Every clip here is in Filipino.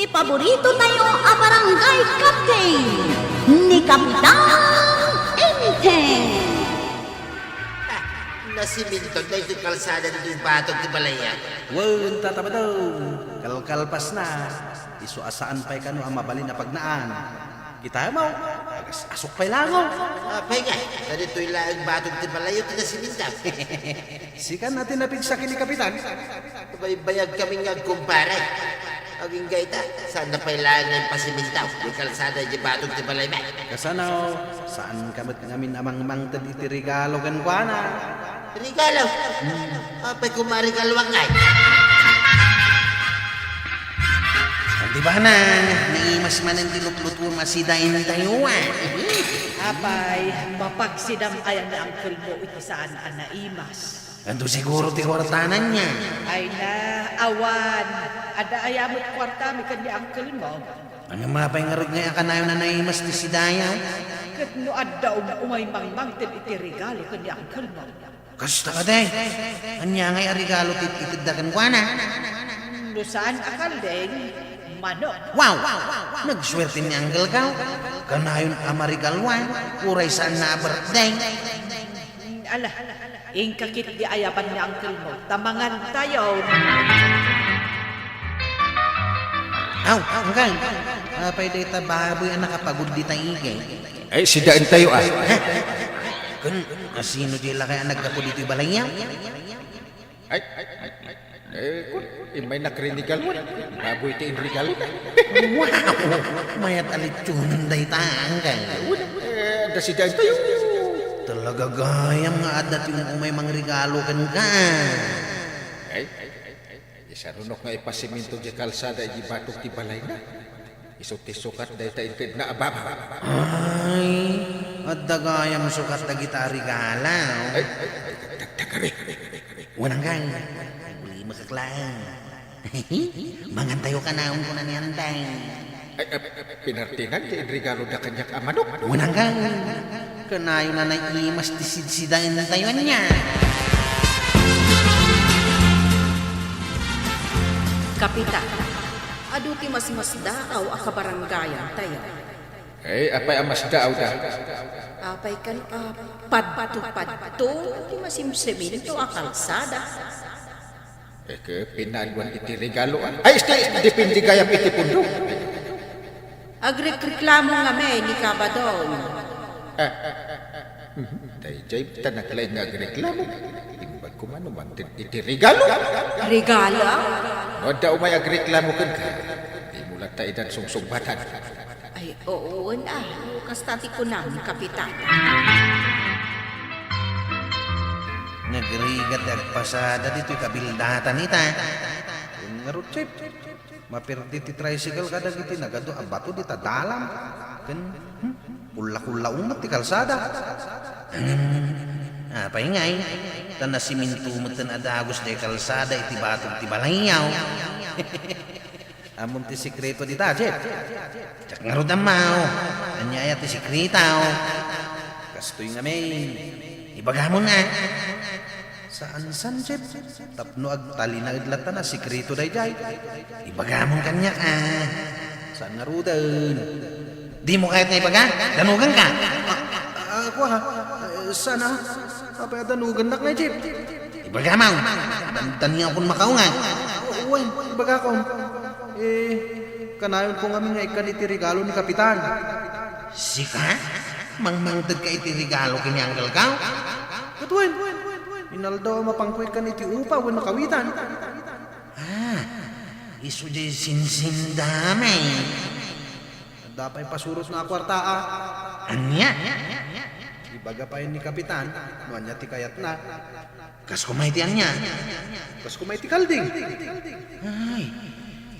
Paborito tayo ang barangay captain ni Kapitan Enteng. Nasiminto na ito kalsada dito yung batog di balaya. Wow, tataba daw. Kalkalpas na. Isu asaan pa'y kano ang mabali na pagnaan. Kita mo, asok pa'y langaw. Apay nga, na dito yung laang batog di balaya ito nasiminto. Sikan natin napigsakin ni Kapitan. Baybayag kami nga kumpare. Aging gaita, saan na pailangan ng pasimintaw? Yung kalsada yung batog di balay ba? Kasanaw, saan kamot ngamin amang mangtad iti regalo gan kuana? Regalo? Apay kumarigalwang nga. Di ba na, naimas man ang dilutluto masidain tayo Apay, mapagsidam ayan na ang kulmo iti saan ang naimas. Ando siguro ti kwartanan niya. Ay na, awan. Ada ayamot kwarta, may kanya ang kulmo. Ano mapay nga rin nga kanayo na naimas ti sidayaw? Kat no adda umay mangmangtin iti regalo kanya ang kulmo. Kasta ka day. Anya ngay regalo ti itiddagan kuana? No saan akal deng, manok. Wow! Nagswerte ni Uncle Gaw. Kanayon amarigalwan. Kuray saan na birthday. Ala, ingkakit di ayapan ni ang kulmo. Tamangan tayo. Aw, Uncle. Apay data baboy ang nakapagod di taigay. Ay, sidaan tayo ah. Kun, asino di la kaya nagkapo dito yung balay niya? Ay, may nakrinigal mo. Baboy ito yung regalo. Wow! Mayat alit tunan day Uncle. Da sidaan tayo. Talaga gayam nga adat yung umay mang regalo kan ka. Ay, isarunok nga ipasiminto di kalsada di batok ti balay na. Isuti-sukat dahil tayo intid na ababa. Ay, adda gayam sukat na kita regala. Ay, dagdagari. Wanang gang, uli makaklaan. Mangantayo ka na ko na niyantay. Ay, pinartinan di regalo da kanyak amanok. Wanang gang, kanayo na naimas tisidsidain na tayo niya. Kapitan, adu ti masdaw a kabarangayan tayo. Ay, apay amas daaw da. Apay kan padto ti masimseminto a kalsada. Ke pinalwan iti regalo ah. Ay, depende gayam iti pundo. Agreklamo nga me ni Kabadong. Dahil jay, tanaklay nga agreklamo. Imbag ko man umantin iti regalo. Regalo? No, da umay agreklamo kan ka. Di mula tayo dan sungsugbatan. Ay, oo na. Kastati ko na, Kapitan. Nagrigat at pasada dito yung kabildatan ita. Ngarot chip. Mapirdi ti tricycle kada giti nagado abato di tadalam. Kan kula-kula umat ti kalsada. Apay ngay. Tan nasiminto mo tan adagos di kalsada iti batog ti balayaw. Amon ti sikreto di tajet. Tsak nga rodam mao. Anyaya ti sikretaw. Kastoy nga may. Ibaga mo na. Saan Jeb? Tapno agtali na idlatan na sikreto day jay. Ibaga mo kanya Saan nga rodan? Di mo kahit na ibaga? Danugan ka? Ako ha? Sana? Kapaya danugan na ka Jeb. Ibaga mo. Taniya akong makaungan. Uy, ibaga ko. Kanayon ko nga nga ikan iti regalo ni Kapitan. Sika? Mangmangtag ka iti regalo kanyang galgaw? Katuin. Inaldaw mapangkwit ka niti upa wan makawitan. Isu di sinsin damay. Dapay pasurot na kwarta Anya? Ibaga pa yun ni Kapitan. Nuanya ti kayat na. Kas kumaiti anya. Kas kumaiti kalding. Ay,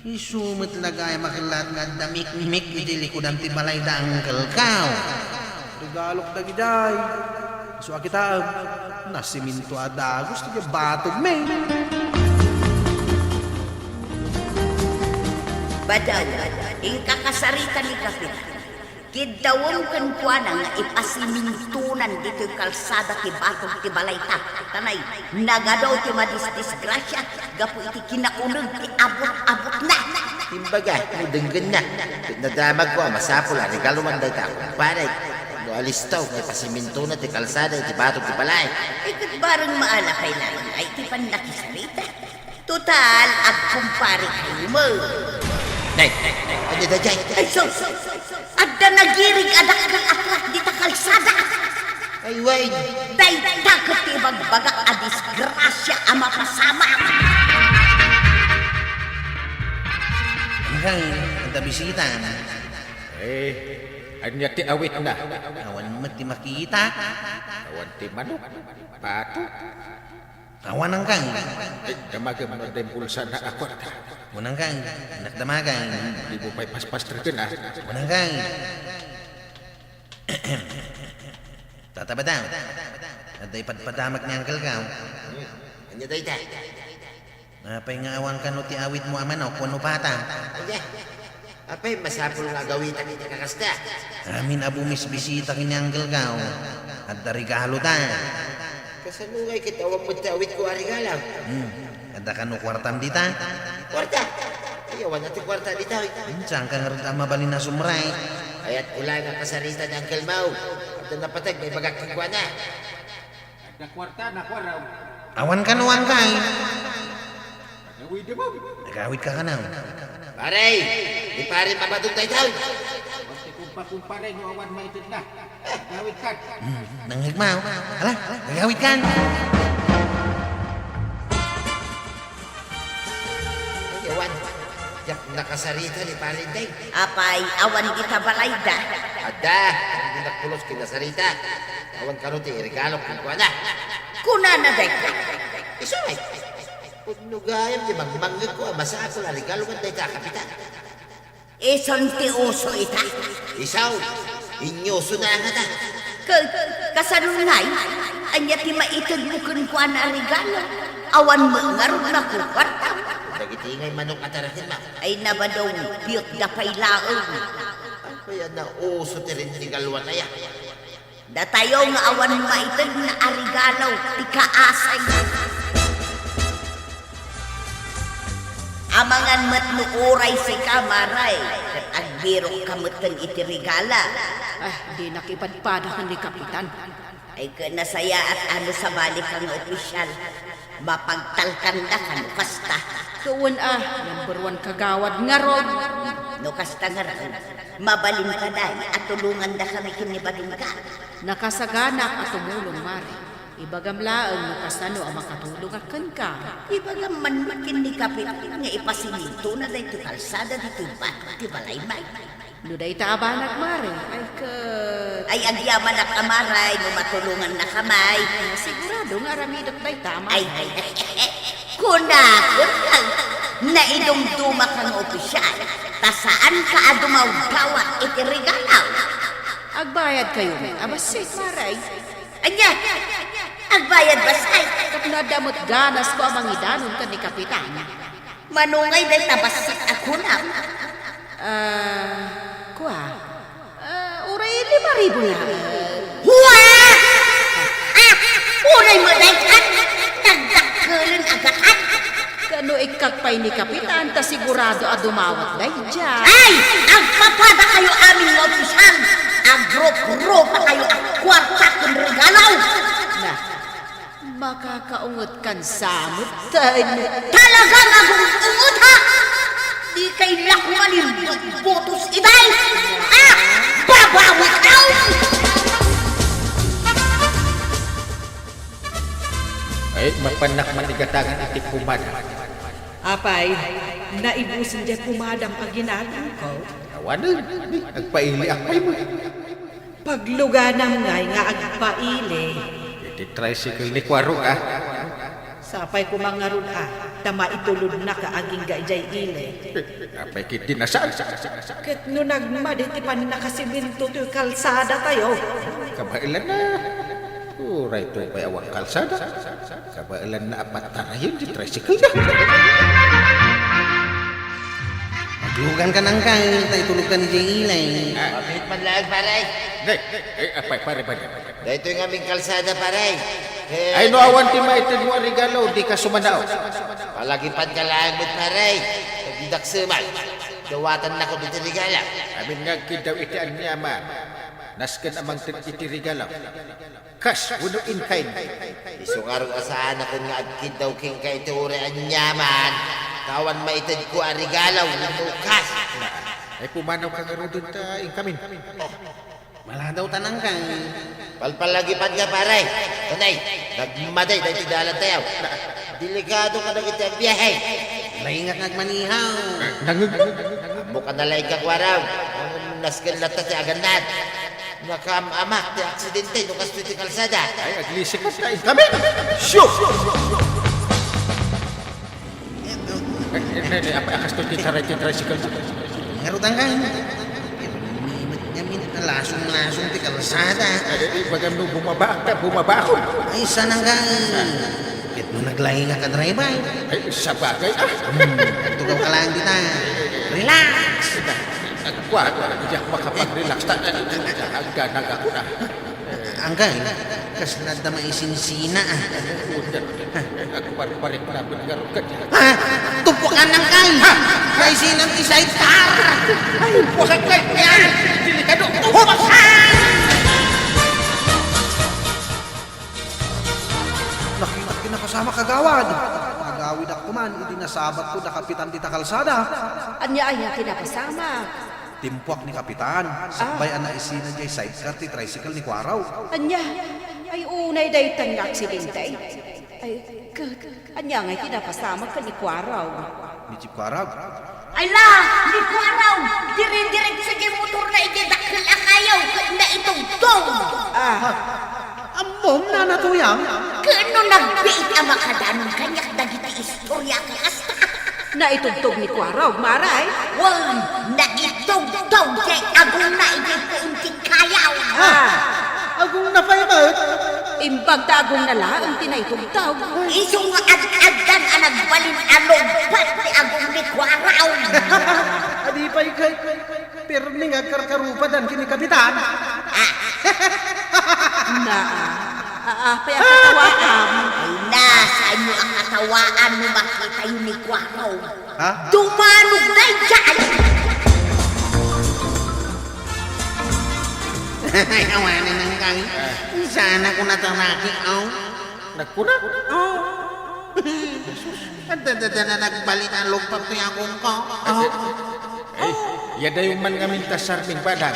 isu matlaga ay makilat nga damik-mik iti likudan ti balay da ang kalkaw. Regalok da giday. So kita nasiminto ada gusto niya batog me. Badaw, ingkakasarita ni Kapitan. Kidawon kan kuana nga ipasimintunan dito yung kalsada ti batog ti balayta. Tanay, nagadaw ti madisgrasya, gapo iti kinaunog ti abot-abot na. Timbaga, mudenggan na. Nadamag ko, masapula, regaluman dahi ta kumpare. No alistaw, may pasiminto na ti kalsada, iti batog ti balay. Ikat barang maala kailangan ay tipan nakisarita. Total, agkumpari kayo mo. Nay, ano da dyan? Ay, sos! Adda nagirig adak ng aklat di ta kalsada. Ay, Wayne. Dayta katibag bagak a disgrasya ang mapasama. Hanggang ang bisita. Anya ti awit na. Awan mo ti makita. Awan ti manok. Pato. Awan ang kang. Damaga mo na pulsa na ako. Munang kang. Nakdamagan. Di mo pa'y paspastrikin ah. Munang kang. Tatabadaw. At ay padpadamak ni Uncle Kaw. Ano dahi ta? Napay nga awan ka no ti awit mo aman o kuno pata. Ay, apay, masapul nga gawitan iti kakasta. Amin abumis bisita kini Uncle Kaw. At darigalo ta. Kasanungay kitawag mo tawit ko arigalaw. At ka no kwartam dita. Kwarta! Ayawan natin kwarta di tawit. Saan ka nga rin mabalin na sumray. Ayat ulan ang kasarita ni Uncle Mau. At napatag, may bagakigwa na. Awan ka no ang kay. Uy, di mo. Nagawit ka ka na. Paray! Di pare mabadong tayo tawit. Kasi kumpare mo awan maitid na. Gawit ka. Nanghigmaw. Ala, nagawit ka. Ayawan. Yak nakasarita ni pare day. Apay, awan kita balayda. Ada! Hindi nakpulos kinasarita. Awan ka rin ti regalo kigwa na. Kuna na dayta. Isumay! Kung nugayam di magmanggag ko, masapul ang regalo man dahi ta kapitan. Ison ti uso ita. Isaw! Inyoso na nga ta. Kasanungay, anya ti maitag mo kun kuan na regalo. Awan mo ngarog na kukwarta. Nagitingay manok atarahin ma. Ay nabadong piyot da pailaong. Kaya na uso ti rin regaluan na yan. Datayo nga awan maitag na arigalaw ti kaasay. Amangan matnuuray si kamaray. Kat agbiro kamutan iti regala. Di nakipadpadakan ni Kapitan. Ay kanasaya at ano sa balik ang opisyal. Mapagtalkan na kan kasta. Tuwan number 1 kagawad nga rod. No kasta nga rin. Mabalin ka na at tulungan na kami kinibalin ka. Nakasaganak at tumulong mare. Ibagamlaang nakasano ang makatulong akan ka. Iba man makin ni kapit nga ipasimito na dahito kalsada dito ba? Di balay may. Nuday taabanag mare. Ay agyaman na kamaray no matulungan na kamay. Sigurado nga ramidot day tama. Ay. Kunakot lang. Naidumduma kang opisyal. Tasaan ka adumaw-gawa iti regalaw. Agbayad kayo men. Abasit maray. Anya! Agbayad ba say? Kap nadamot ganas ko ang mangidanon ka ni Kapitan. Manungay dahil tabasit ako na. Kuha. Uray 5,000 na. Huwa! Unay mo dahil kan. Nagdakalan agatan. Kano ikakpay ni Kapitan ta sigurado adumawat day dyan. Ay! Agpapada kayo aming opisyal. Agro-gro pa kayo ang kwarta kong regalaw. Na, makakaungot kan samot tayo. Talagang agong-ungot ha! Di kay lakman yung butos ibay! Babawi ka! Ay, mapanak manigatangan iti kumada. Apay, naibusin dyan pumadang paginatan ko. Awanan, agpaili akpay mo. Pagluganam ngay nga agpaili. Iti tricycle ni Kwaro ah. Sapay ko mangarun tama itulod na kaaging gayjay ile. Apay kiti nasaan. Ket no nagmaditi pan nakasiminto to kalsada tayo. Kabailan na. Uray to pa'y awang kalsada. Kabailan na apat tarayon di tricycle na. Maglugan ka nang kay. Tayo tulog ka ni Jay Ilay. Mabit man lang, paray. Apay pare ba? Dahito yung aming kalsada, paray. Ay no awan ti maitid mo ang regalo, di ka sumanao. Palagipan ka lang mo, paray. Pagdidak sumal. Dawatan na ko dito regala. Amin nga kidaw iti ang nyaman. Nasken amang iti regalaw. Kas, uno in kind. Isungarong asahan ako nga agkid daw king kay teore ang yaman. Kawan maitid ko ang regalaw ng bukas. Ay pumanaw ka nga rin doon ta inkamin. Wala daw tanang kang. Palpalagipan nga paray. Tanay, nagmaday dahil tidalan tayo. Delikado ka na kita ang biyahe. Laingat nagmanihaw. Nangag. Bukan na laing kakwaraw. Nasken lata ti agandad. Nakamamak ti aksidente no kasto ti kalsada. Ay, aglisik ka ta inkamin. Shoot! Apa akas to ti tricycle? Ngarutan kang. Yamin na lasong-lasong ti kalsada. Bagam no bumaba ako. Ay, sanang kang. Kit mo naglaing ka drive ay. Ay, sa bagay. Tugaw ka lang kita. Relax. Agwa, hindi ako makapag-relax. Hangganag ako na. Angkay, kas nada maisinsina. Agpar-parik na pinagarugan. Ha? Tupukan ng kay. Maisinang ti sidecar. Ay, wakag kay yan! Delikado! Tupasan! Nakita kinakasama kagawad. Agawid ako man, hindi nasabat ko na kapitan dita kalsada. Anya ay kinapasama. Timpuak ni kapitan. Sakbay ana isina jay sidecar ti tricycle ni Kwaraw. Anya, ay unay day tang aksidente. Ay, anya nga kinapasama ka ni Kwaraw. Ni Chip Kwaraw. Ay la, di ko araw. Dire-direct sa di motor na ididakil akayaw. Na itong dong. Amom na natuyang. Kano nagbiit ang makadanon kanyak dagiti istorya kay asta. Na itugtog ni Kwaraw, maray. Wal, na itong kay agong na ididinting kayaw. Agong napayamot. Imbag tagong na lang ang tinaitugtaw. Isong ad-adan ang nagbalin along pati agong ni Kwaraw. Adi pa ikay. Pero ni nga karkarupadan kini kapitan. Na, paya katawaan. Ay nasa inyo ang katawaan mo makita yun ni Kwaraw. Ha? Dumanog na dyan! Ay, awanan ng kay. Sana ko nataraki, Nagpuna? At dadada na nagbalit ang lugpap ni akong ko. Ay, yada yung man ngamin tasarming badan.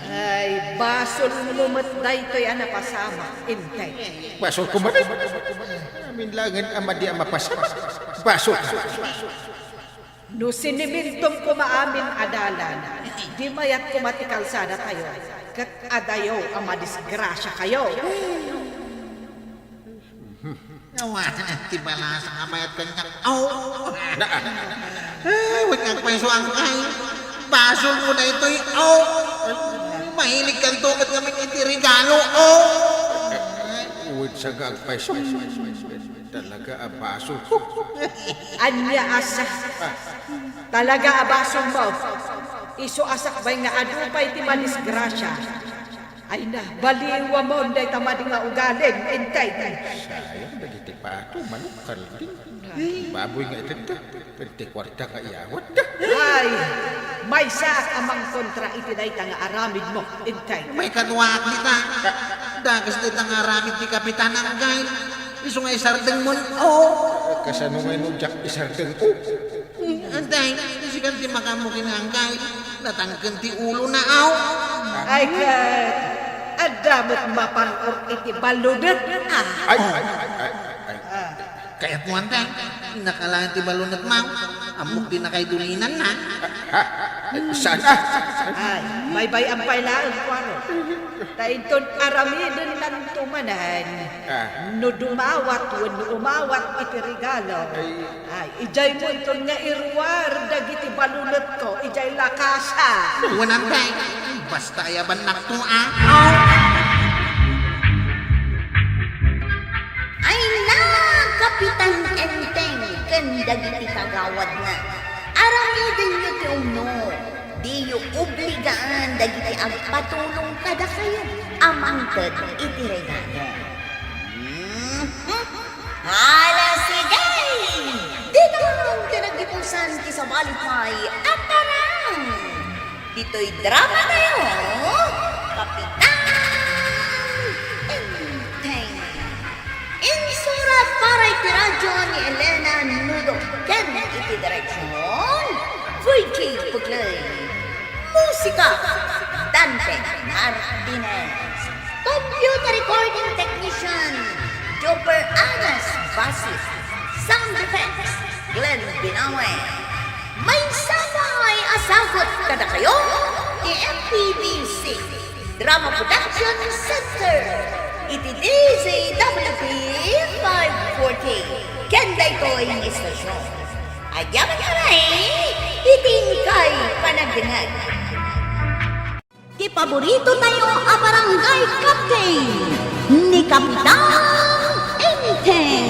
Ay, basol lumatday to'y napasama. Intay. Basol ko man. Amin langan ama di ama pasama. Basol ka. No sinimintong kumaamin adalan, di mayat kumatikalsada tayo. Kat adayo ang madisgrasya kayo. Awanan ang tibala sa kamayat kanyak. Huwag kang pweso ang kay. Basol mo na ito'y, mahilig kang tukat kaming itirigalo, Uwid sa gagpay. Talaga ang basol. Anya asa. Talaga abasong mo. Iso asak ba'y nga adupay ti madisgrasya. Ay na, baliwa mo day tamadi nga ugaling. Intay. Sayang, dagiti pato, manok, kalding. Baboy nga ito. Pwede kwarta nga iawat na. Ay, may saak amang kontra itiday nga aramid mo. Intay. May kanuwak nita. Dagas nita nga ramit ni kapitan ang gay. Iso nga isardeng mo, Kasano nga nung Jack isardeng. Antay, isi kan ti makamukin ang gay. Natangkan ti ulo na, Ay ka, adamot mapangor iti balunat. Ay. Kaya't mo antay, nakalangan ti balunat mo. Amok din na kay dulinan na. Saan? Ay, may bayang pailaan, Kwaro. Tainton aramidon lang tumanan. No dumawat, no umawat iti regalo. Ay, ijay mo ito nga irwar, dagiti balunat ko, ijay lakasa. Wanantay, basta ayaban nakto, Ay na, Kapitan Enteng, dagiti kagawad na. Aramidin nyo ti umno. Di yu obligaan dagiti agpatulong kada kayo. Amangkot iti regalo. Hala sige! Di naman tinag katipusan ti sa Balipay at tarang. Dito'y drama kayo, Kapitan Enteng. Insurat para iti radyo ni Elena Nudo. Ken iti direksyon, Vicky Puglay. Musika, Dante Martinez. Computer recording technician, Joper Anas Basis. Sound effects, Glenn Binawe. May sabay asagot kada kayo, MPBC Drama Production Center. Iti DZWP 540. Kenda ito'y istasyon. Ayaman ka na iting kay panagdingag. Di paborito tayo a barangay captain ni Kapitan Enteng.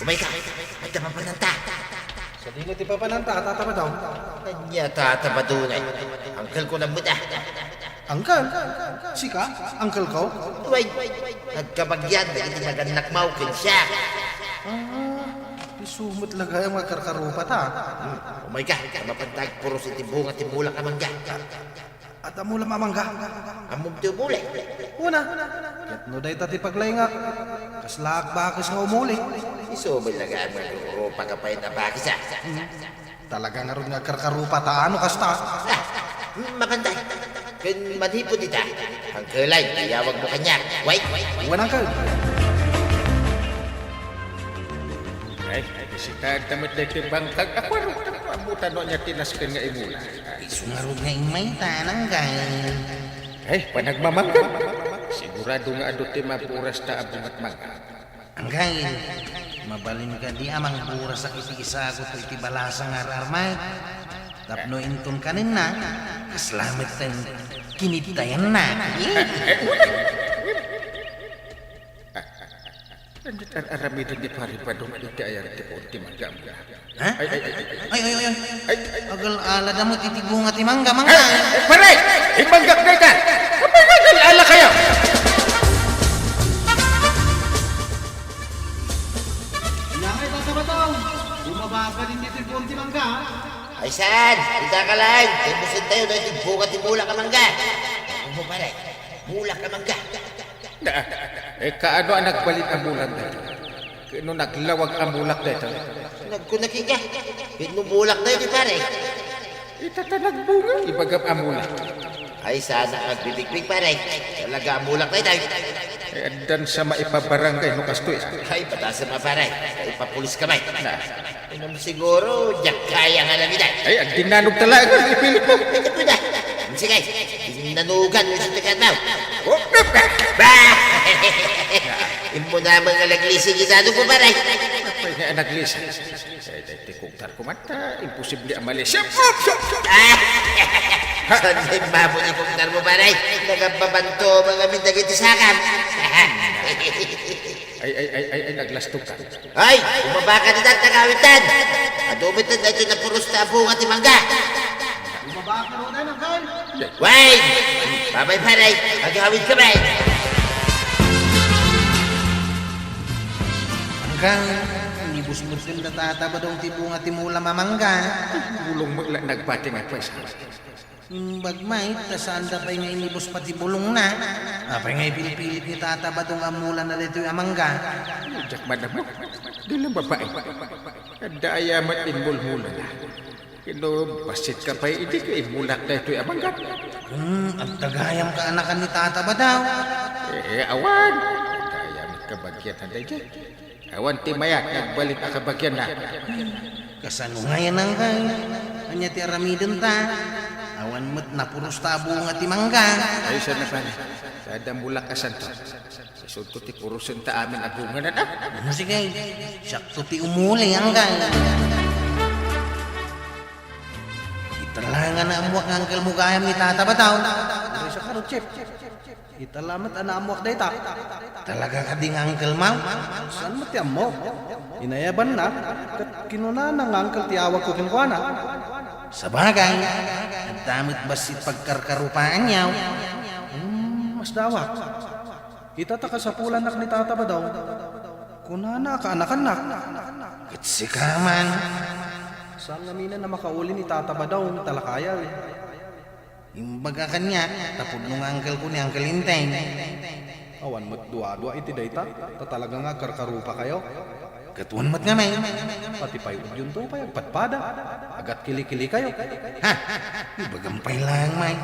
Umay ka, may tamapananta. Sa di nga ti papananta, tatama daw. Kanya tatapadunay. Angkel ko na muda. Angkal? Sika? Angkal ko? Uy, nagkabagyan na hindi naganak maukin siya. Isumot lagay ang mga karkarupat ha. Umay ka, mapantag puro si tibong at timulak amangga. At amula mamangga. Among tibulay. Una, kat no day tati paglayngak. Kaslaak bakis nga umuli. Isumay lang ang mga kuro pagkapay na bakis ah. Talaga nga rin nga karkarupat ha. Ano kasta? Mapantay. Kung manhipo dita, ang kalay, iyawag mo kanya. Wait. Iwan angkal. Ay, bisita damit dito bangkag. Ako rin, amutan no niya tinaskan nga imula. Sungarog nga imay tanang gay. Ay, panagmamanggan. Sigurado nga ado ti mapuras ta abungat mangga. Ang gay, mabalin ka di amang pura sa iti-isagot o iti balasang ararmay. Tapno inton kanin na, kaslamit tayong kinitayan na. Andit ang aramidan di paripadong iti ayar ti punti mangga. Ha? Ay. Agal alada mo titibunga ti mangga. Pare! Imanggap na ka! Kapag ala kayo! Ilamay tatama daw. Bumaba ka din dito yung konti mangga. Ay saan? Kita ka lang. Tibusin tayo na tibong at timulak amangga. Ano mo pare? Mulak amangga. Kaano ang nagbalit ang mulak dito? Kano naglawag ang mulak dito? Nagkunakin ka. Pinumulak na yun pare. Itatalag bunga. Ibagap ang mulak. Ay sana nagbibigbig pare. Talaga ang mulak na yun. Andan sa maipabarangay no kastoy. Ay patasan pa pare. Ay papulis kamay. Inom siguro, diyak kaya nga namin ay. Ay, ang dinanog talaga. Ipil ko. Ito po na. Sige, nanugan mo sa tikat na. Imo naman nga naglisig isado ko pare. Apay nga anak Lisa. Ay, tikuktar ko mata. Imposible ang Malaysia. Saan na yung babo na pagkar mo pare? Nagababanto mga mindagitisakan. Ay, naglastok ka. Ay, umaba ka na dyan, tagawitan. Adumit na dito na puros na bunga ti mangga. Bumaba ka rin na angkal. Wait! Babay pare, magawin kami. Hanggang, libus-bus din natataba dong tibunga timula mamangga. Bulong mo lang nagbati nga pa isa. Bagmay, tasaan da pa'y nga inibos pati bulong na. Apay nga ipilipilit ni tataba dong amula na dito yung amangga. Jack madam. Di lang babae. Daya mat inmul-mula na. Kino, basit ka pa hindi ka imulak na ito'y amanggat. Ang tagayam ka anakan ni tataba daw. Awan. Daya mat kabagyan na dyan. Awan timayat, nagbalik ang kabagyan na. Kasano nga yan ang kay? Anya ti aramidin ta. Awan mo't napuros tabo nga ti mangga. Ay, sa na pala. Sa damulak ka santo. Isod ko ti purusin ta amin agungan na. Ano sige? Sakto ti umuli ang kay. Italangan na amuak ng angkel mo gayam ni tataba daw. Ay sa karot, chip. Italamat anamuak day ta. Talaga ka ding angkel mau? Saan mo tiyam mo? Inayaban na. Kat kinuna ng angkal tiyawag ko kinkwana. Sa bagay, ang damit basit pagkarkarupaan niyaw. Mas dawak. Itataka sa pulan nak ni tataba daw. Kunana ka anak-anak. Katsikaman. Saan ngamina na makauli ni tataba daw ng talakaya eh. Imbaga kanya, tapod nung uncle ko ni Uncle Inteng. Awan mo't dua-dua iti dayta. Ta talaga nga karkarupa kayo. Katuan mat nga may. Pati payod yun to payag patpada. Agat kili-kili kayo. Ha? Ibagampay lang may.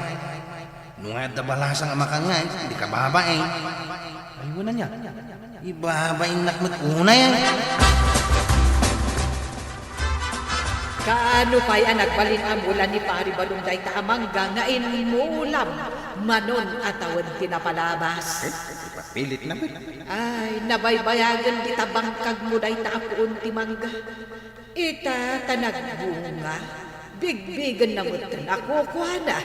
Nung at balasang amakangay, di ka baba eh. Ayun na niya. Ibabain nakmat una yan. Kaano pa'y anak balin amulan ni Pari Balunday Taamangga nga inulam manon atawad tinapalabas. Ipapilit na ba? Ay, nabaybayagan di tabangkag mo day taapun ti mangga. Ita tanagbunga, bigbigan na mo ako kuhana.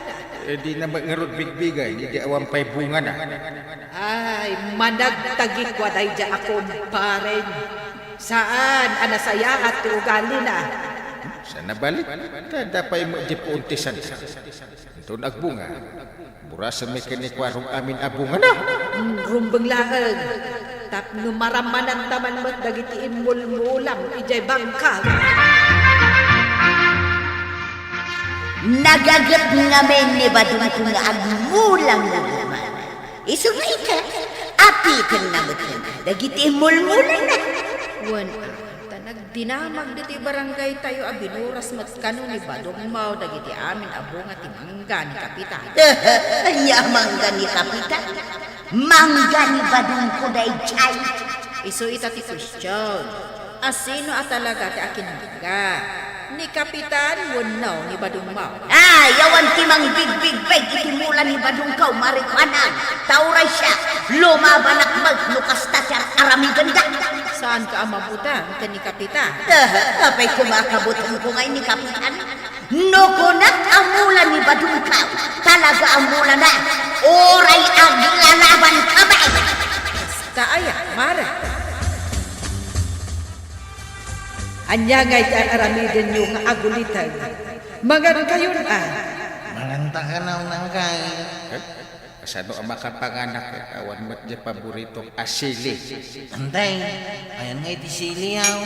Di na mangarot bigbigay, di awan pa'y bunga na. Ay, managtagi kwa day dya akong paren. Saan anasaya at ugali na? Sana balik, tada pa'y mo di puuntisan. Ito nagbunga. Burasan may kinikwarong amin abunga na. Rumbang laag. Tapno maramanan taman mo't dagiti imulmulam ijay bangkag. Nagagat ngamen ni Badong kung agmulang na naman. Isugay ka, apikan na mo dagiti mulmulan na. Wan nagdinamag diti barangay tayo abinuras mat kano ni Badong Mao dagiti amin abunga ti mangga ni kapitan. Anya mangga ni kapitan? Mangga ni Badong Kuday Chay. Iso ita ti question. Asino at talaga ti akin mangga? Ni kapitan wanaw ni Badong Mao. Ay, yawan timang big bag itimula ni Badong Kaw marikwanag. Tauray siya, lumabanak maglukas ta siya arami ganda. Saan ka amabutan ka ni kapitan? Apay kumakabutan ko ngayon ni kapitan. Nukunat amulan ni Badong Kaw. Talaga amulan na. Oray ang lalaban kamay. Kaaya, mara. Anya ngay aramiden nyo nga agulitan. Mangan kayon Manganta ka na unang kay. Kasano ang makapanganak, awan mo't di paboritong asili. Antay, ayan nga iti siliyaw.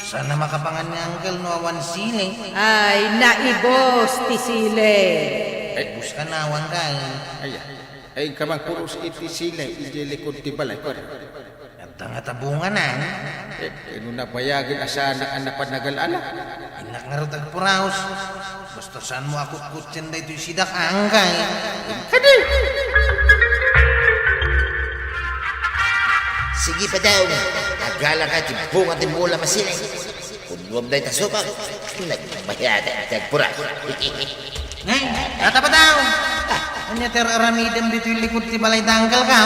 Sana makapangan ni Uncle no awan sili. Ay, naibos ti sile. Bus ka na awan kay. Ay kamang puros iti sila, iti likod ti balay ko. At nga tabungan na. Ino na bayagin asana ang napanagal-ala. Inak nga rotag puraos. Basta saan mo ako kutsin da ito'y sidak angkay. Sige pa daw. Agala ka, tibungan din mula masilay. Kunwam dahi tasupag. Nagbayada, nagpura. Ngay, tata pa daw. Anya teraramidam dito'y likod ti balay danggal ka.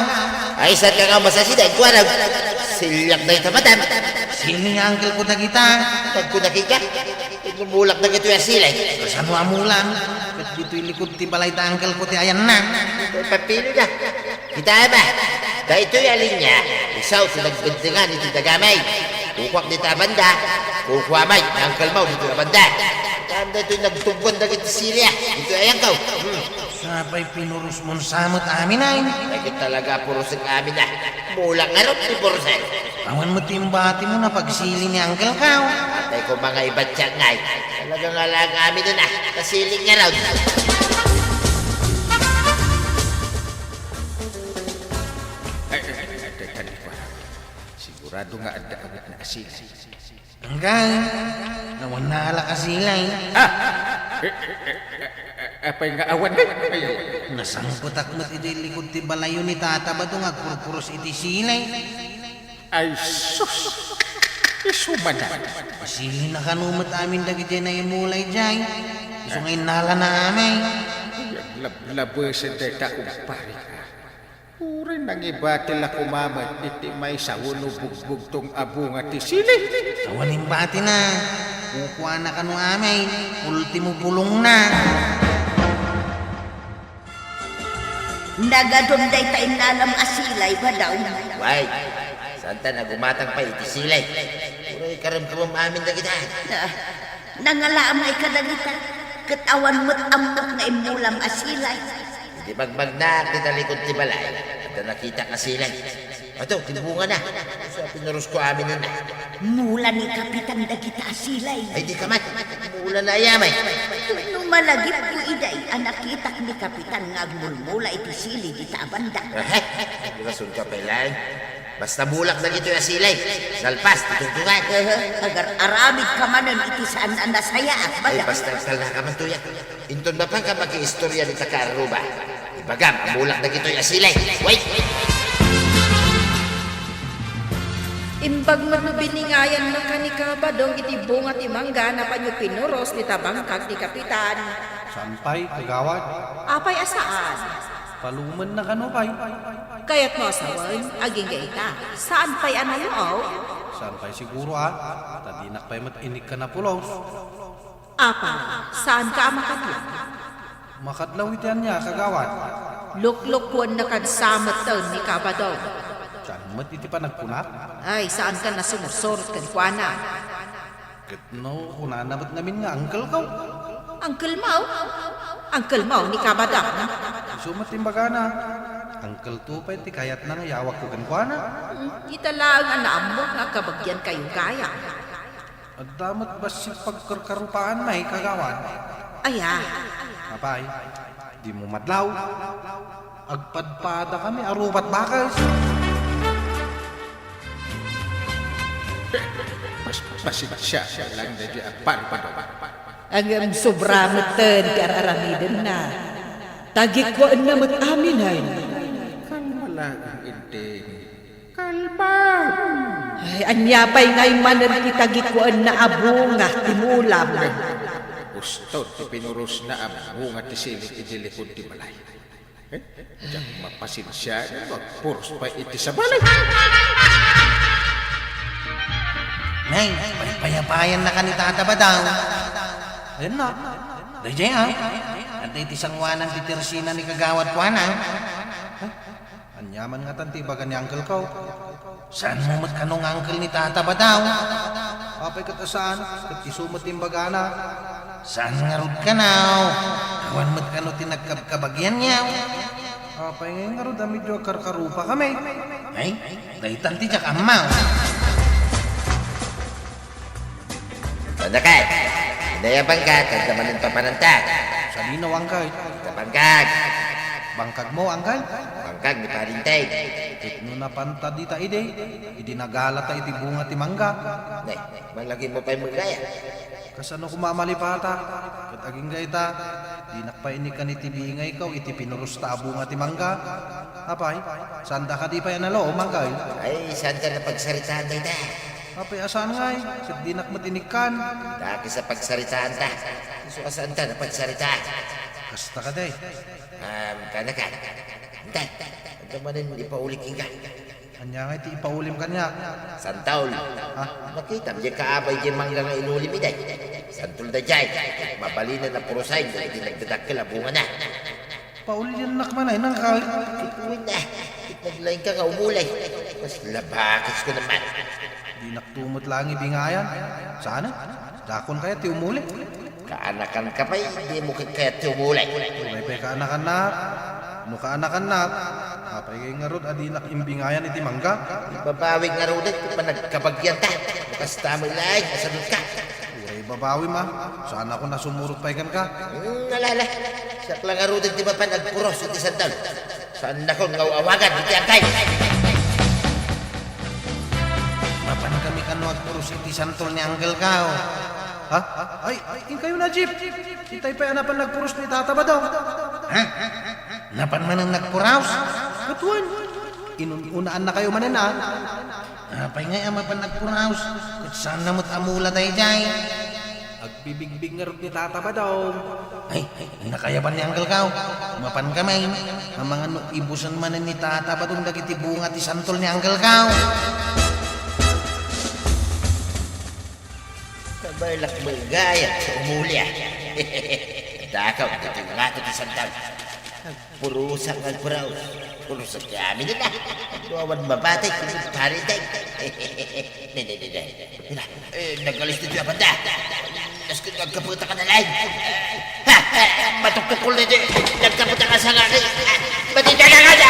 Ay, saan ka nga masasiday? Kuwarag. Silyak dahi tamadam. Sili nga Uncle ko da kita. Pagkunaki ka. Lumulak na ito yung silay. Saan mo amulan? Kat dito'y likod ti balay danggal ko ti ayan na. Papilo na. Kita ba? Dahil ito'y alin niya. Isaw sa nagbintingan ito dagamay. Kukwak dito abanda. Kukwamay. Nangkal mo dito abanda. Tanda ito'y nagtugwan na ito silya. Ito ayang kaw. Sabay pinurus mong samot amin ay. Lagi talaga purusin amin na. Mulang nga rin ni purusin. Awan mo timbati mo na pagsili ni Uncle Kaw. Atay ko mga iba't siya ngay. Talagang alang amin na na. Kasiling nga rin. Sigurado nga ada awit na asili. Hanggang, nawanala ka silay. Apay nga awan na. Nasangputak mo't iti likod ti balayo ni tata ba itong agpurpuros iti silay. Ay sus! Isuman na. Pasili na kanumot amin dagiti na imulay jay. Iso ngayon nala na amay. Lablabasan tayo takumpari ka. Uray nang ibatil ako mamat iti may sawuno bugbog tong abunga ti sili. Tawanin bati na. Kukuha na kanu amay. Ultimo pulong na. Nagadunday tayo nalam asilay ba daw? Why? Santa na gumatang pa iti silay. Uray karamkamam amin na kita. Nangalaamay ka dagita. Katawan mo't amok na imulam asilay. Hindi magbagnak kita likod ti balay. At nakita ka silay. Ato, timbunga na. Sa pinurus ko amin na. Mula ni Kapitan dagiti asilay. Ay di ka man. Mula na yamay. No malagip ko iday, anakitak ni Kapitan nga agmulmula iti sili di tabanda. Rason ka pala. Basta bulak na gito yung silay. Nalpas, tutungtungan. Agar aramid ka manon iti saan ang nasaya at Ay bada. basta kala ka man tuya. Inton ba pang ka maki-istorya ni Takaruba? Ibagam, ang bulak na gito yung silay. Wait! Imbag manubiningayan ng kanika badong iti bunga ti mangga na panyo pinuros ni tabangkag ni Kapitan. Sampay, kagawad. Apay asaan? Paluman na kano pay. Kaya't mo asawan, aging gaita. Saan pa'y anayaw? Sampay siguro Tadinak pa'y matinik ka na pulos. Apa, saan ka makadlok? Makadlaw itian niya, kagawad. Luklukwan na kansamot taon ni Kabadong. Saan mat iti pa nagpunak? Ay, saan ka na sumursurot kan kuana? Kitno, unanabat namin nga, angkel ka. Uncle Mau? Uncle Mau ni Kabadong? Sumat imbaga na. Angkel to pa iti kayat na nga yawak ko kankwana. Itala ang anaam mo nga kabagyan kayo gaya. At damat ba si pagkarkarupaan may kagawad? Aya, Apay, di mo madlaw. Agpadpada kami, arubat bakas. Pasensya lang na di apar pa. Ang sobramatan kararamidin na. Tagikuan na amin ay. Kalma lang ang inting. Kalma! Ay, anyapay ngay manan kitagikuan na abunga timulam. Gusto ti pinurus na abong at isilit idilikod ti balay. Diyan mapasensya na magpuros pa iti sa balay. Nay, payapayan na ka ni Tata Badang. Ayun na. Dajay At iti sangwanan ti Teresina ni Kagawad Kuana. Anyaman nga tanti baga ni angkel ko. Saan mo mat kanong angkel ni Tata Badang? Apay katasaan, kat isumat imbaga na. Saan nga rod ka now? Awan mat kano tinagkabagyan niya. Apay ngayon nga ro, medyo karkarupa kami. Ay, dahitan ti jak amaw. Tanda ka. Hinayabang ka, tagdamanin pa panantag. Sa linaw angkay. Tabangkag. Bangkag mo angkay. Bangkag ni Parintay. Kitno na panta di ta ide. Idinagala ta iti bunga ti mangga. Nay, malagi mo pa yung magaya. Kasano kumamalipata. Kat aging gayta. Dinak pa ini ka ni tibingay ikaw. Iti pinurus ta bunga ti mangga. Apay, sanda ka di pa yan alo, mangkay. Ay, saan ka na pagsaritaan tayo ta? Apay asan ngay. Kat dinak matinikan. Daki sa pagsaritaan ta. Gusto ka saan ta na pagsaritaan? Kasta ka day. Kana ka. Hintay. Ang kamanin, ipaulikin ka. Anya nga iti ipaulim kanya. Santaul. Makita, diyan kaabay diyan mangga nga inulim iday. Santul da jay. Mabalinan na purusay. Hindi nagdadakil, abungan na. Paulin nak man ay nang kay. Ikuin na. Naglain ka nga umulay. Mas labakis ko naman. Dinak tumot lang ibingayan. Sana? Dakon kaya ti umuli. Kaanakan ka pa, hindi mo kaya umulay. May pe kaanak-anak. No kaanak-anak. Apay kay nga rod, adinak imbingayan iti mangga. Babawig nga rin kung pa nagkabagyan ta. Bukas tamay lang, nasunod ka. Uray babawi ma. Sana ako nasumurot pa ikan ka. Nalala. Siyak lang nga rin, di ba pa nagpuros iti sandal. Saan na kong ngawawagan, iti angkay. Mapan kami kano agpuros iti santol ni Angkel Kao. Ha? Ay, kayo na jeep. Itay pa anapan nagpuros ni Tata ba daw? Ha? Napan man ang nagpuraos? Katuan. Unaan na kayo manin ha. Apay nga ama pa nagpuraos. Kut saan namot amula tayo jay? Agbibigbig nga rod ni Tata ba daw? Ay, nakayapan ni Angkel Kao. Mapan kami. Ang mga ibusan man ni Tata ba itong dagiti bunga ti santol ni Angkel Kao? Kabalak magaya sa umuli ah. Dakaw, dito nga ito ti sandal. Purusak ang puraw. Purusak niya amin na. Luawan mabatay kung paritay. Nagalis dito yung banda. Nagkapunta ka na lang. Matukukul na dito. Nagkapunta ka sa ngaki. Matita ka na!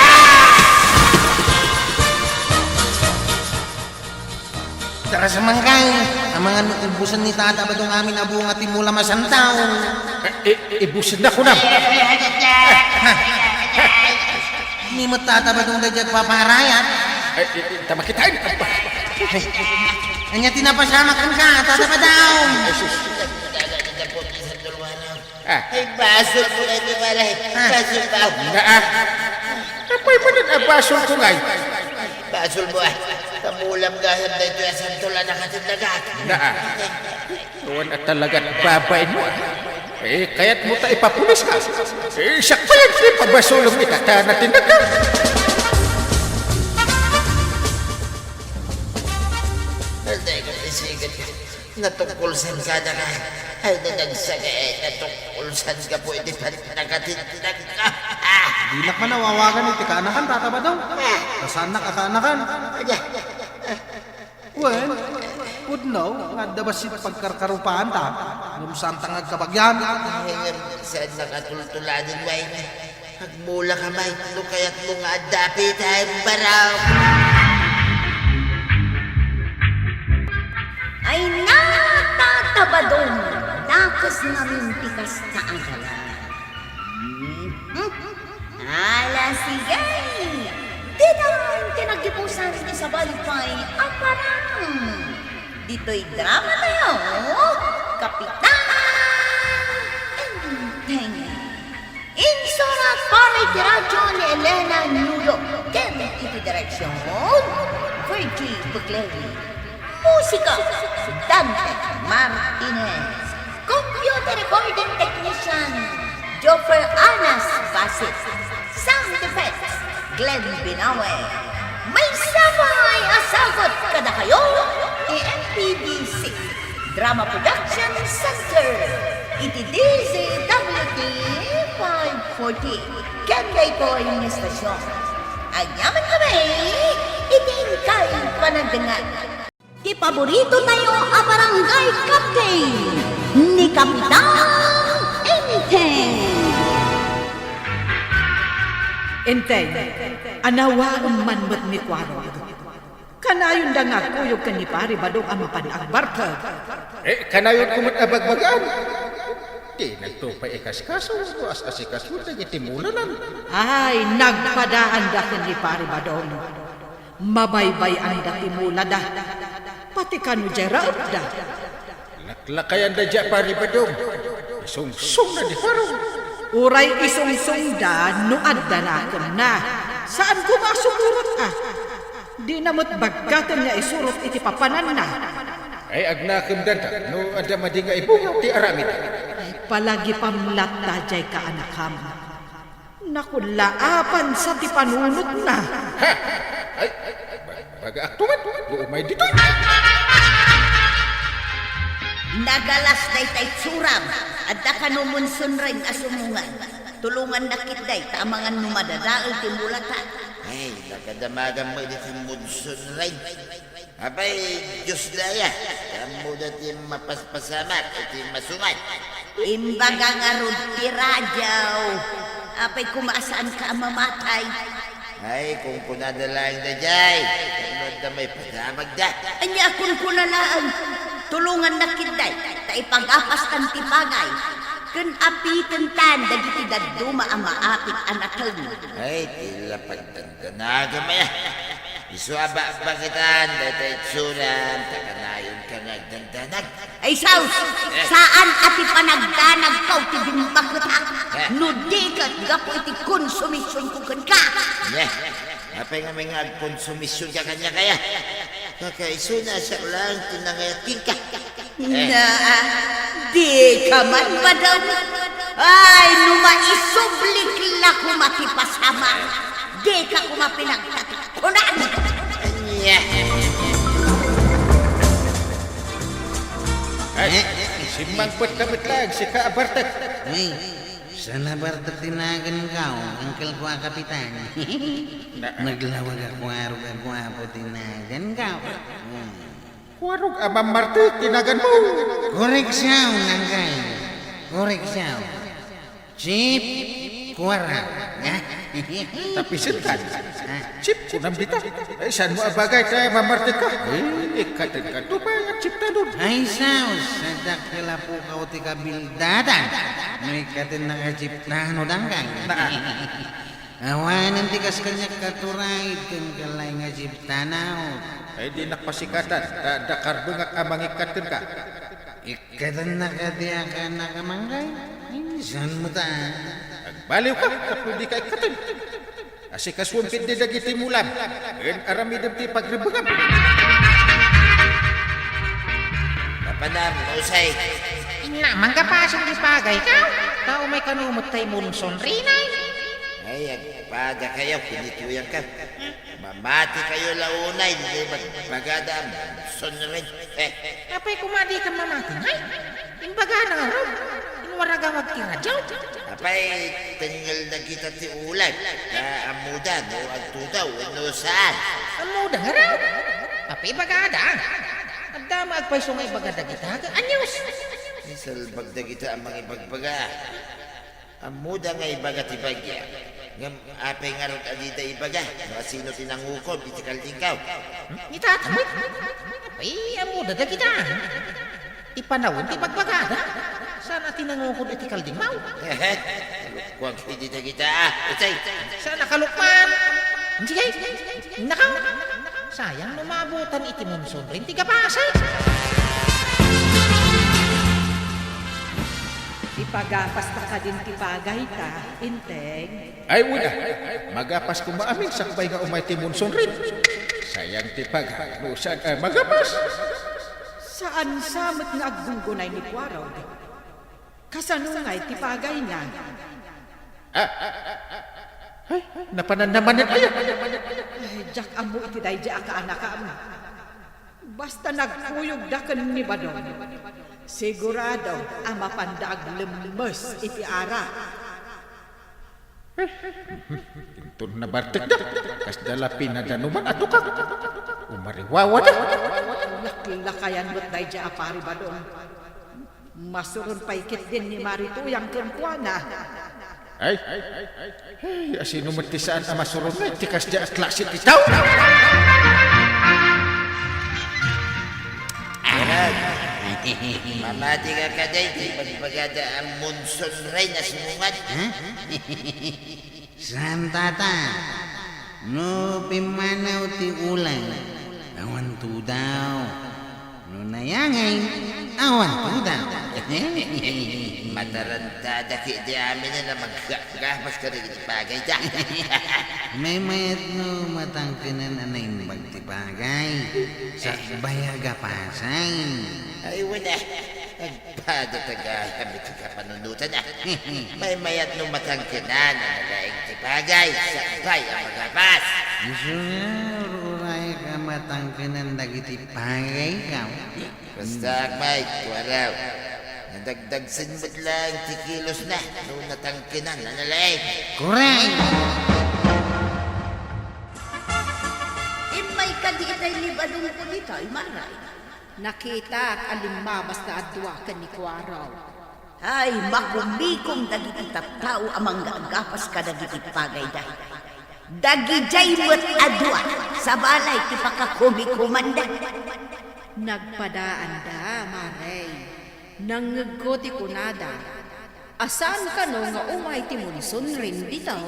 atras mangkay. Ang mga ubusan ni tata ba itong amin abong at mula masantaw? Ibusin na ko na. Ni mo tata ba itong dadyag paparayat? Tama kitain. Anya tinapasama kan ka, tata ba daw? Ay, basol ko na ito, malay. Basol ba? Apoy mo na basol ko ngay. Basol mo ah. Kamulam gaham na ito yung santula na katinagat. Tuwan at talagat babain mo. Kaya't mo ta ipapulis ka. Siyak pa yan, di pabasulong itata na tinagat. Alday ko isigat ka. Natungkulsan ka na ka. Ay, nanagsagay. Natungkulsan ka po. Hindi pa nakatinag ka. Di na ka nawawagan iti kaanakan, tata ba daw? Kasanak ka kaanakan. Well, would know, nga dabasit pagkarkarupaan ta. Ngum santang agkabagyan. Hingam saan nakatultulanin way na. Magmula ka may no kaya't mo nga adapi tayong baraw. Ay natatabadong nakas namin tikas na agalan. Ala sige! Di naman tinagipusan sa balipay ang parang. Dito'y drama tayo, Kapitan Enteng. Insura pare di radyo ni Elena Nudo. Ken iti direksyon, Virgie Bucleri. Musika, Dante Martinez. Computer recording technician, Joffer Anas Basit. Sound effects, Glenn Binawe. May sabay asagot kada kayo, MPBC Drama Production Center. Iti DZWT 540. Kanday ko yung estasyon. Anyaman kami, itingkay panagdangan. Di paborito tayo ang barangay captain ni Kapitan Enteng. Enteng, anawaan man mo't ni Kwaro. Kanayon da nga kuyog ka ni pari badong ang mapanagbarka. Kanayon kumot abagbagaan. Di nagtupay ikaskaso. As-asikaso na itimulanan. Ay, nagpadaan da ka ni pari badong. Mabaybay ang datimula da. Pati kanu jeraot da. Naklakayan da dya pari badong. Sung-sung na di parong. Uray isungsung da no adda na ka na. Saan ko masumurot ah? Di namot bagkatan nga isurot iti papanan na. Ay agnakam danta. No ada madi nga ibungaw ti aramid. Palagi pamlat da jay ka anakam. Nakulaapan sa ti panunot na. Ay, baga aktumat. Umay dito. Nagalas day suram at kanumunsun rin asumungan. Tulungan na kitday tamangan numadadaal timulatan. Ay, nakadamagan mo iti mudson rin. Abay, Diyos daya. Kamu dati mapaspasamat iti masungat. Imbaga nga rod ti radyaw. Apay kumasaan ka mamatay. Ay, kung kunadalang na jay. Kanod na may pasamag da. Anya kun kunalaan. Tulungan na kitday. Ta ipag-apas kan tipagay. Kun apitan tan dagiti daduma ang maapit anatan. Ay, tila pagdandanaga maya. Isuaba bakitan, datay tsunan, takanayon ka nagdandanag. Ay saus, saan ati panagdanag kaw ti bimbagta? Nudikat gapo iti konsumisyon ko kan ka. Apay nga may konsumisyon ka kanya kaya. Kakaisuna siya ulang tinangayating ka. Na, di ka man ba daw? Ay, numaisublik la kumatipasama. Di ka kumapinagtatunan. Ay, si Mangpot kabitlag, si Kaabartak. Uy, sana barta tinagan ka, angkel ko ang kapitan. Naglawag ako araw-araw tinagan ka. Warog amang Marte, tinagan mo. Korek siya, nangkay. Korek siya. Chip, kuara. Ya. Tapi setan, cip kunam dita. Saan mo abagay tayo mamartika? Ikatin ka to pa yung cip na doon. Ay saus, sadak kila po kau ti kabildatan. May katin na kajip na dangkang. Awanan ti kas kanya katuray kan kalay nga jip tanaw. Ay di nakpasikatan, dakar bengak amang ikatin ka. Ikatan na katiya ka nakamanggay. Saan mo ta? Baliw ka, kapag di ka ikatin. Asi kaswampit di dagiti mulam. En aramidam ti pagribagam. Kapanam, usay. Ina, manggapasang di pagay ka. Tao may kanumot tayo munson rinay. Ay, agpada kayo, pinituyan ka. Mamati kayo launay, hindi magpagada ang sunrin. Apay kumadi ka mamati. Ay, imbaga na nga ron. Inwaraga magkiradyaw. Apay, tinggal na kita ti ulay. Amuda, no, agtudaw, no saan. Amo da nga raw. Apay bagada. Agdama agpay sungay bagada kita. Anyos. Salbag na kita ang mga ibagbaga. Amuda nga ibaga ti bagya. Ngam apay nga ron adita ibaga. Mga sino tinangukod, itikal ikaw. Itatamay. Apay amo da kita. Ipanawon ti bagbagada. Sana tinangukod iti kalding mau. Huwag hindi na kita Usay. Sana kalukman. Hindi kay. Nakaw. Sayang lumabutan iti munson rin ti kapasay. Ipagapas ta ka din tipagay ta, inteng. Ay una, magapas ko maamin sakbay nga umay ti munson rin. Sayang ti pag, nusan magapas. Saan samot nga aggungunay ni Kwaraw? Kasanungay tipagay na. Ay, napananamanan ayan. Ay, jak amo iti day di aka anak mo. Basta nagkuyog dakan ni Badong. Sigurado ang mapandag lemes iti ara. Tun na bartek da, kas dalapin na danuman ato ka. Umariwawa da. Laklakayan mo't day di apari Badong. Masurun paikit din ni Marito yang kempuana. Ay, asino matisaan ang masurong na, tikas di at klase itaw. Mamati ka ka day, di pagpagada ang munson rin na sumungan. Santata, no pimanaw ti ulan, awan tu daw. No nayangay, awan tu daw. Mataranta ki di amin na magkakapas ka rin ipagay da. May mayat no matangkinan anay magtipagay sa bayaga pasay. Ay, wala. Nagpada tagayam ito ka panunutan na. May mayat nung matangkinan na nalaing tipagay. Sakbay ang magapas. Gusto nga, ruray ka matangkinan dagiti pagay ka. Basta, Mike, waraw. Nadagdagsin mo't lang tikilos na nung natangkinan na nalaing. Kuray! Imay ka di itay ni Badong ko dito, maray. Nakita at alimabas na adwa ka ni Kwaraw. Ay, makumikom dagiti tattao amang gaagapas ka dagiti pagay dahi. Dagijay mo't adwa sa balay ti pakakumikumanda. Nagpadaan da, Maray. Nangagko ti kunada. Asan ka no nga umay ti munson rin bitaw?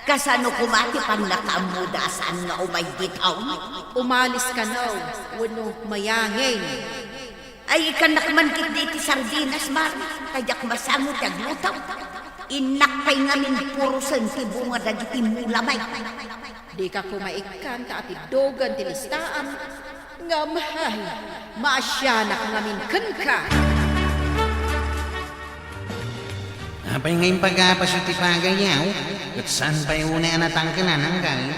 Kasano kumati pang nakamuda saan nga umay bitaw? Umalis ka no, wano mayangin. Ay, ikanakmankit di ti sardinas, Mari. Kayak masangot aglutaw. Inakpay ngamin purusan ti bunga dagiti mulamay. Di ka kumaikan ka ati dogan ti listaan. Nga mahay, maasyanak ngamin ka. Apay ngayon pag-apas yung tipagay yaw, at saan pa yung una natangkinan ang kay?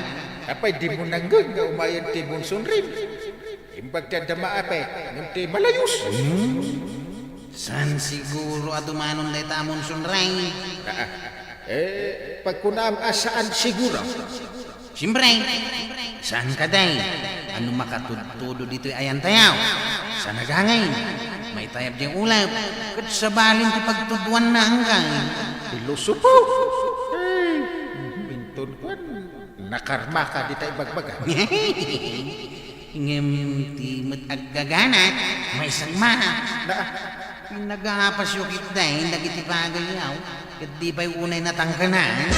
Apay di mo nanggag nga umayan ti munson rin. Imbag dadama apay, nung ti malayos. Saan siguro at umanon day tamon sunray? Pag kunam asaan siguro. Siyempre, saan ka day? Ano makatutudo dito ayan tayaw? Saan nagangay? May tayab diyang ulap. Kat sa balin ti pagtuduan na hanggang. Pilosopo. Ay, minton ko, nakarma ka di tayo bagbaga. Ngem ti met aggaganat, may isang ma. Nagapas yung kita dagiti bagay yaw. Kat di pa'y unay natangkanan.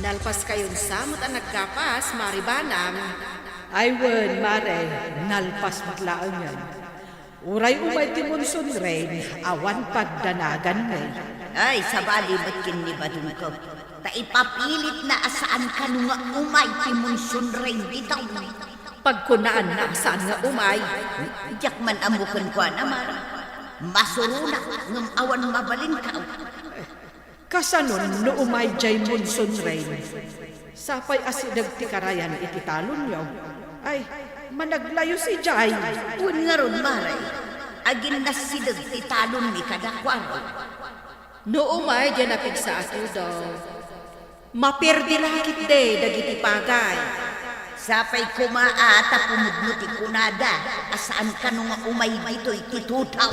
Nalpas kayon samot ang nagkapas, maribanam. Ay wen, mare, nalpas maglaan yan. Uray umay timunson rin, awan pagdanagan mo. Ay, sa bali ba't kinibadong ko? Ta ipapilit na asaan ka nung nga umay timunsun rin bitaw. Pagkunaan na saan nga umay. Iyak man amukan ko na mara. Masuruna ng awan mabalin ka. Kasanon no umay jay munson rin. Sapay asidag ti karayan iti talon yaw. Ay, managlayo si jay. Un nga ron maray. Agin na sidag ti talon ni kadakwaro. No umay dyan napig sa ato daw. Mapirdi lakit de, dagiti pagay. Sapay kumaata pumudno ti kunada. Asaan ka nung nga umay dito iti tutaw.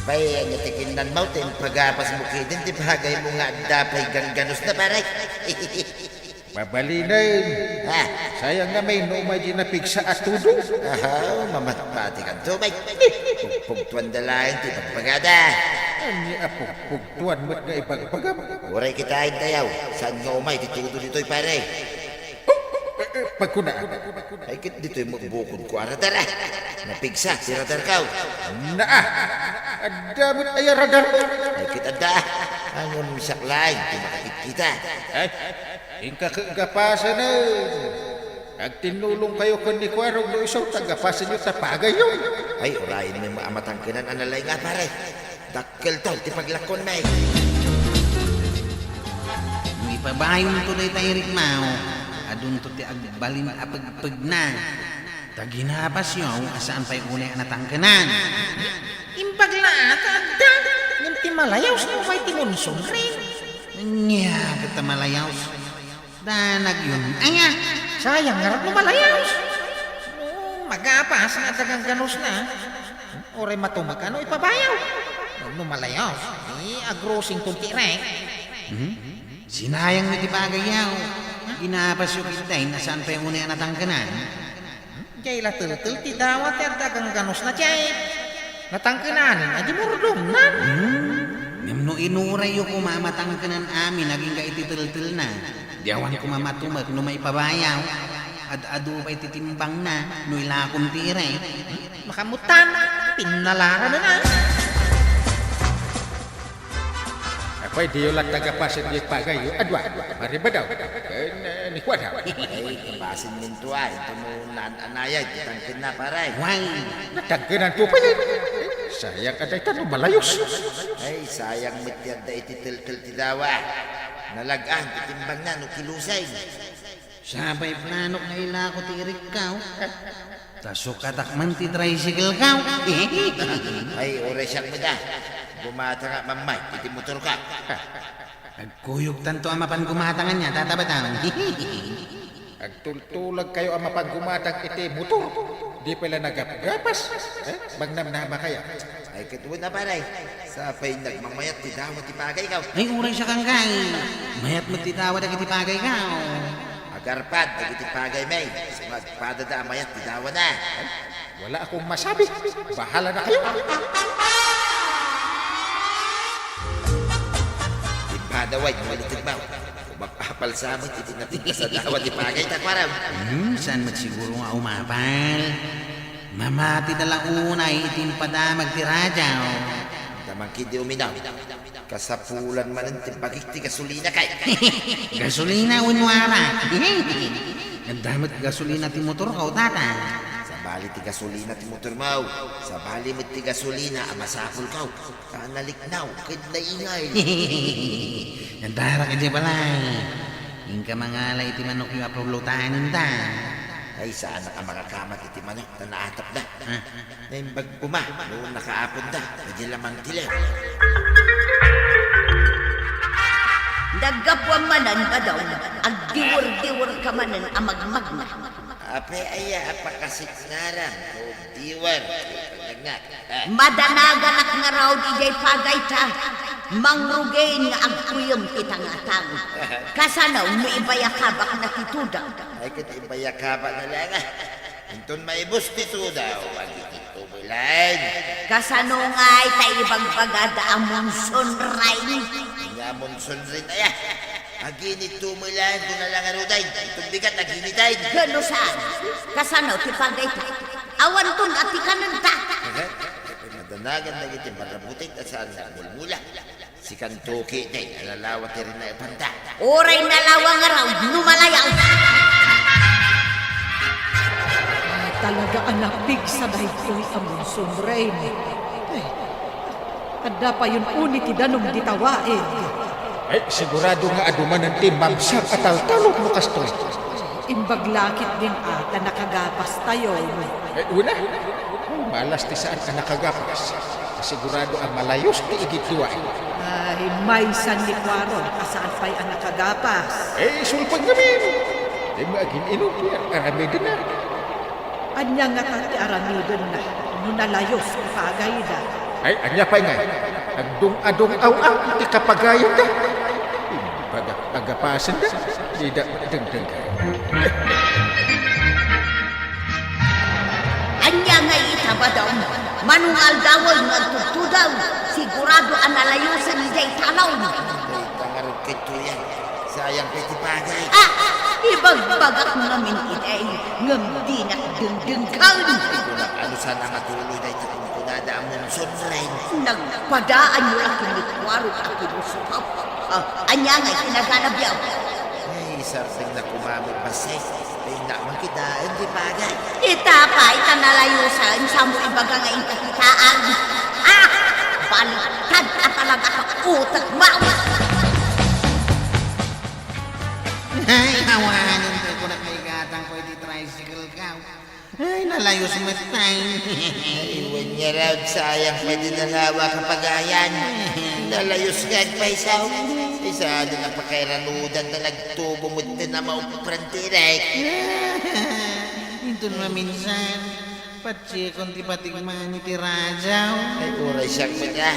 Bay, ang itikinan mo, tin pagapas mo kidin, ti bagay mo nga dapay gangganos na paray. Mabalinain. Ha? Sayang nga may numay di napigsa at tudo. Aha, mamatpati ka tumay. Pugtuan dalayan, ti pagpagada. Ani apo, pugtuan mo't nga ibagbagam. Uray kita tayaw, saan nga umay, titudo dito'y paray. Pagkunaan. Ay kit dito'y magbukod ko aradara. Napigsa, si radar kaw. Naa, adamot ay radar. Ay kit ada, angon misaklain, ti makakit kita. Ay, ingkakagapasa na. Ag tinulong kayo kan ni Kwarog no isaw tagapasan nyo tapagay yun. Ay, urayin may maamatangkinan analay nga pare. Dakkel tol, ti paglakon may. May pabayong tuloy tayo rikmao. Adun to ti agbalin apagpag na. Taginapas yaw, asaan pa'y unay natangkanan. Impaglaat, adda. Ngem ti malayaw sa umay timunson rin. Nya, kita malayaws. Danag yun. Anya, Sayang nga rin lumalayaw. No, magapas nga dagang ganos na. Oray matumag ano ipabayaw. No, lumalayaw. Agrosing tunti rin. sinayang na ti bagay yaw. Ginapas yung kitay, nasaan pa'y unay natangkanan. Jay latul-tul ti dawat at dagang ganos na jay. Natangkinanin, adi murdom na. No inuray yung kumamatangkanan amin, naging ka ititul-tul na. Diyawan kumamatumag, no may pabayaw. Ad-adu pa'y titimbang na, no ilakong tiray. Makamutan, pinalara na na. Apay di yung tagapasan di pagay yun. Adwa, mariba daw. Ni Kwada. Ay, kabasin minto ay, ito mo anayay, titangkin na paray. Why? Natagkinan po pa yun. Sayang ka dahil tanong malayos. Ay, sayang mityad da ititil-til ti dawa. Nalagaan, titimbang na, no kilusay. Sabay plano nga ilako ti Rikaw. Tasok katakman ti tricycle kaw. Ay, oray siyang mo da. Bumata nga mamay, iti motor ka. Agkuyog tanto ang mapan gumatangan niya, tatabatang. Agtultulag kayo ang mapaggumatang iti motor. Di pala nagapagas. Magnamnama kaya. Ay, katuwa na paray. Sapay nagmamayat, ti dawa ti pagay ka. Ay, uray siya kang kay. Mayat mo titawa na kitipagay kaw. Agarpad, nagiti pagay may. Sumagpada mayat, ti dawa na. Wala akong masabi. Bahala na kayo. Padaway, malitid ba? Kumapapal sa amin, itinatin ka sa dawa ti pagay, takwaram. Saan mat siguro nga umapal? Mamati na lang unay, itimpadamag ti radyaw. Damang kindi uminaw. Kasapulan man ang timpagik ti gasolina kay. Gasolina unwara. Ang damat gasolina ti motor ka, tata. Sa bali ti gasolina ti motor mau. Sa bali mit ti gasolina, amasapul kaw. Kanaliknaw, kid na ingay. Ang dara ka di balay. Yung ka mangalay ti manok yung apulutanin ta. Ay, saan ka makakamat iti manok na naatap na. Naimbag puma, noon nakaapon na. Medyo lamang tila. Nagapwa manan ba daw? Agdiwar-diwar ka manan amagmag na. Ape aya apa kasih ngaran o diwan. Nga. Madanagan nga raw di jay pagay ta. Mangrugain nga agkuyom kitangatang. Kasanaw mo ibayakabak na tituda. Ay kiti ibayakaba na lang. Inton maibos dito daw. Agi dito bulan. Kasano nga'y tayo bagbagada amon sunray. Nyamon sunrin aya. Aginit tumulan kung nalang aruday. Itong bigat aginitay. Gano saan? Kasano ti pagay ta. Awan ton ati kanan ta. Madanagan na iti marabutit at saan na mulmula. Si Kantoki na alalawat rin na ipanta. Oray na lawang araw, numalayaw. Talaga anak big sa dahil ko'y amon sunrain. Ay, ada pa yun uni ti danom ditawain. Ay, sigurado nga aduman ng timamsak at taltalok mo kastoy. Imbaglakit din ata nakagapas tayo. Ay, una. Malas ti saan ka nakagapas. Sigurado ang malayos ti igituan. Ay, may san ni Kwaron, asaan pa'y ang nakagapas. Eh, sulpag namin. Di maging inupir, aramidin na. Anya nga tati aramidon na, nung nalayos ang pagay na. Ay, anya pa nga. Agdung-adung aw-aw, ti kapagayan da. Pagapasan da. Di da deng-deng ka. Anya nga itabadaw. Manungal dawol nga tutudaw. Sigurado ang nalayusan ni Jay Talaw. Ay, pangarog kito yan. Sayang piti pagay. Ibagbagak namin itay. Ngam di nakdengdengkan. Ano sana matuloy na ito kung kunada ang munson rin. Nagpadaan nyo lang kinikwaro ka kinusupap. Anya nga itinaganap yaw. Ay, sarsing na kumamit pa say. Ay, naman kita, hindi pagay. Itapa, itanalayusan, sa mo ibaga nga ikakitaan. Baliktad ka talaga ka utak mawa. Ay, hawanin tayo ko na kay gatang ko iti tricycle ka. Ay, nalayos mo tayo. Iwan niya raw, sayang pwede na lawa kapagayan. Nalayos nga pa isaw. Isa na napakairanudan na nagtubo mo din na mauprantirek. Ito na minsan, patsikon ti patigman ni ti Rajaw. Ay, uray siyang mga.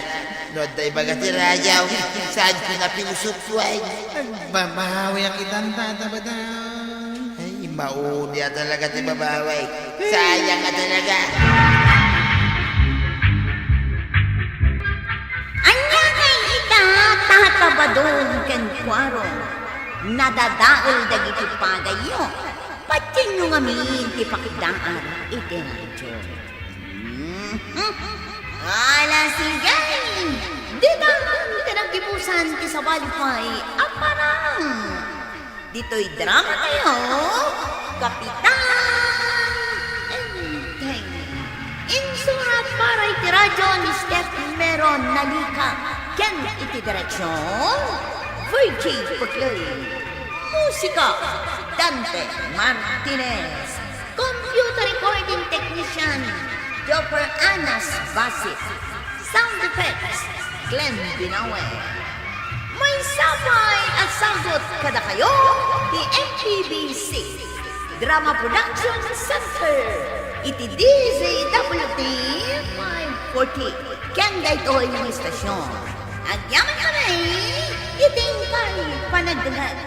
Nood na ibaga ti Rajaw. Saan ko na pinusupway? Nagbabawi ang itang tatabadaw. Ay, mauni talaga ti babaway. Sayang nga talaga. Anya nga tatabadong ken kwaro. Nadadaol dagiti pagayo. Patin nyo nga min ti pakidaan iti radyo. Ala sigay! Dito nagkipusan ti sa walipay aparang. Dito'y drama kayo, Kapitan Enteng. Insurat para iti radyo ni Steph Meron Nalika. Ken iti direksyon, Virgie Putlay. Musika, Dante Martinez. Computer recording technician, Dr. Anas Basit. Sound effects, Glenn Binawe. May sabay at sagot kada kayo, the MPBC Drama Production Center. Iti DZWT 540. Kaya ito'y ng istasyon. Agyaman kami, iting kay panagdagan.